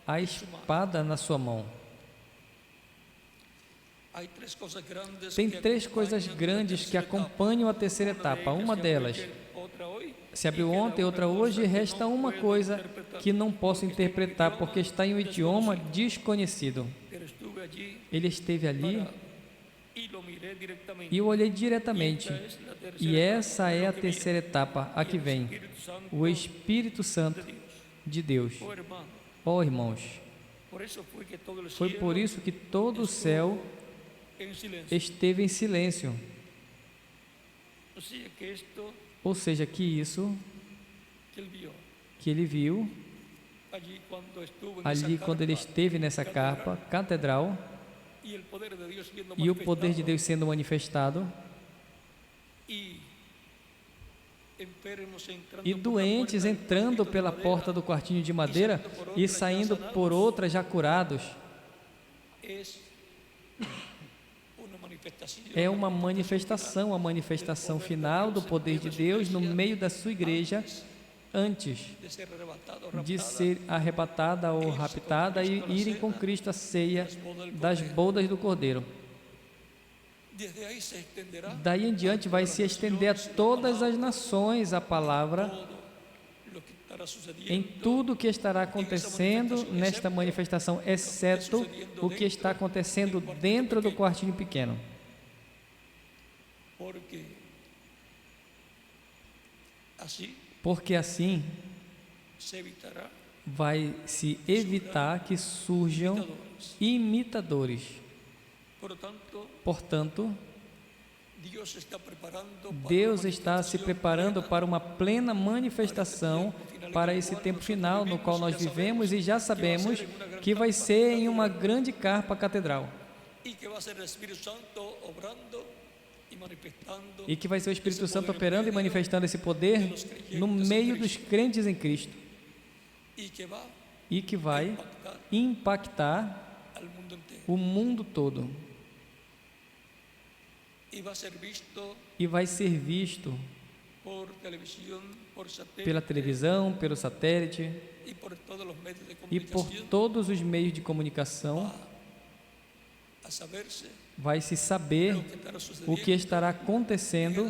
a espada na sua mão. Tem três coisas grandes que acompanham a terceira etapa. Uma delas se abriu ontem, outra hoje, e resta uma coisa que não posso interpretar porque está em um idioma desconhecido. Ele esteve ali e eu olhei diretamente. E essa é a terceira etapa, a que vem, o Espírito Santo de Deus. Oh, irmãos, foi por isso que todo o céu esteve em silêncio. Ou seja, que isso que ele viu ali quando ele esteve nessa capa catedral e o poder de Deus sendo manifestado, e doentes entrando pela porta do quartinho de madeira e saindo por outra já curados. É uma manifestação, a manifestação final do poder de Deus no meio da sua igreja, antes de ser arrebatada ou raptada e irem com Cristo à ceia das bodas do Cordeiro. Daí em diante vai se estender a todas as nações a palavra em tudo o que estará acontecendo nesta manifestação, exceto o que está acontecendo dentro do quartinho pequeno. Porque assim vai se evitar que surjam imitadores. Portanto, Deus está se preparando para uma plena manifestação para esse tempo final no qual nós vivemos, e já sabemos que vai ser em uma grande carpa catedral. E que vai ser o Espírito Santo operando e manifestando esse poder no meio dos crentes em Cristo. E que vai impactar o mundo todo. E vai ser visto pela televisão, pelo satélite e por todos os meios de comunicação. Vai se saber o que estará acontecendo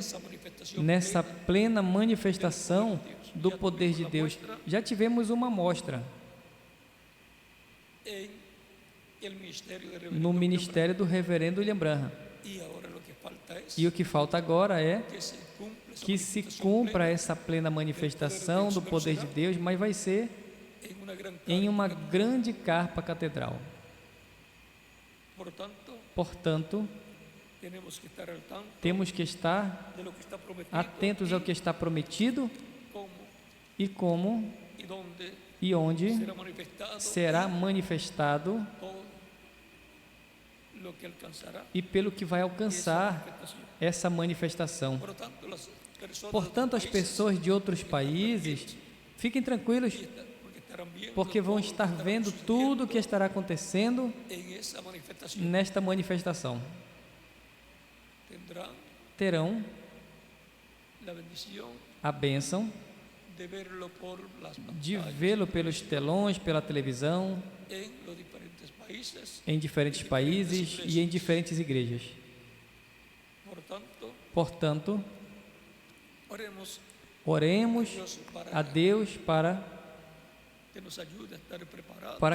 nessa plena manifestação do poder de Deus. Já tivemos uma amostra no ministério do reverendo William Branham. E o que falta agora é que se cumpra essa plena manifestação do poder de Deus, mas vai ser em uma grande carpa catedral. Portanto, temos que estar atentos ao que está prometido e como e onde será manifestado e pelo que vai alcançar essa manifestação. Portanto, as pessoas de outros países, fiquem tranquilos, porque vão estar vendo tudo o que estará acontecendo nesta manifestação. Terão a bênção de vê-lo pelos telões, pela televisão, em diferentes países e em diferentes igrejas. Portanto, oremos a Deus para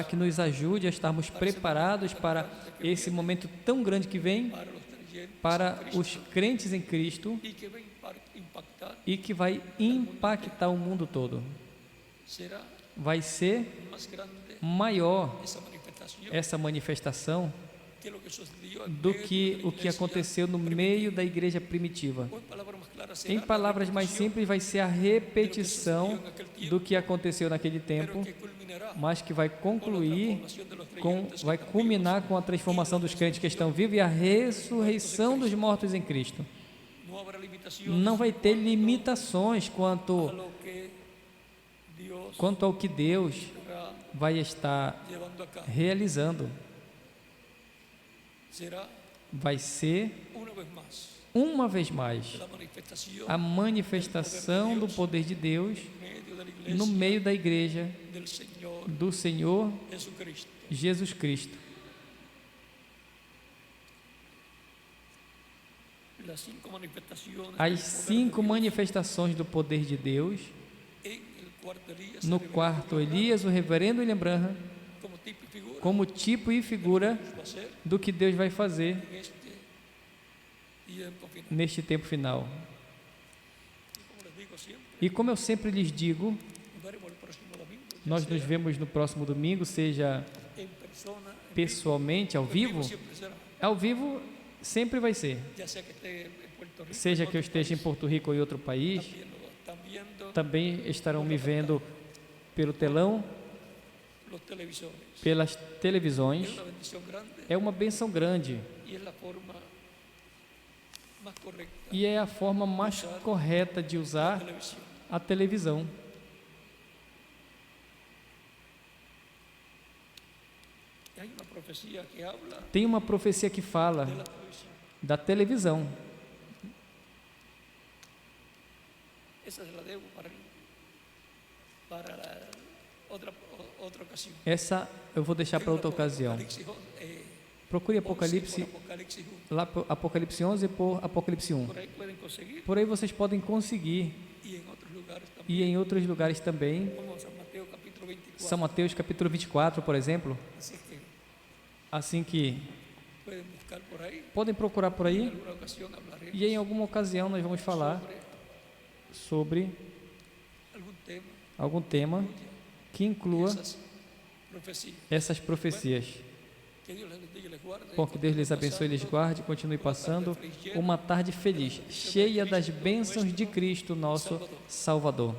que nos ajude a estarmos preparados para esse momento tão grande que vem para os crentes em Cristo e que vai impactar o mundo todo. Vai ser maior essa manifestação do que o que aconteceu no meio da igreja primitiva. Em palavras mais simples, vai ser a repetição do que aconteceu naquele tempo, mas que vai concluir, vai culminar com a transformação dos crentes que estão vivos e a ressurreição dos mortos em Cristo. Não vai ter limitações quanto ao que Deus vai estar realizando. Vai ser, uma vez mais, a manifestação do poder de Deus no meio da igreja do Senhor Jesus Cristo. As 5 manifestações do poder de Deus no quarto Elias, o reverendo William Branham, como tipo e figura do que Deus vai fazer neste tempo final. E como eu sempre lhes digo, nós nos vemos no próximo domingo, seja pessoalmente, ao vivo sempre vai ser. Seja que eu esteja em Porto Rico ou em outro país, também estarão me vendo pelo telão, pelas televisões. É uma bênção grande e é a forma mais correta de usar a televisão. Tem uma profecia que fala da televisão. Essa eu vou deixar para outra ocasião. Procure Apocalipse, lá por Apocalipse 11 por Apocalipse 1. Por aí vocês podem conseguir. E em outros lugares também. São Mateus capítulo 24, por exemplo. Assim que podem procurar por aí. E em alguma ocasião nós vamos falar sobre algum tema que inclua essas profecias. Bom, que Deus lhes abençoe e lhes guarde, continue passando uma tarde feliz, cheia das bênçãos de Cristo, nosso Salvador.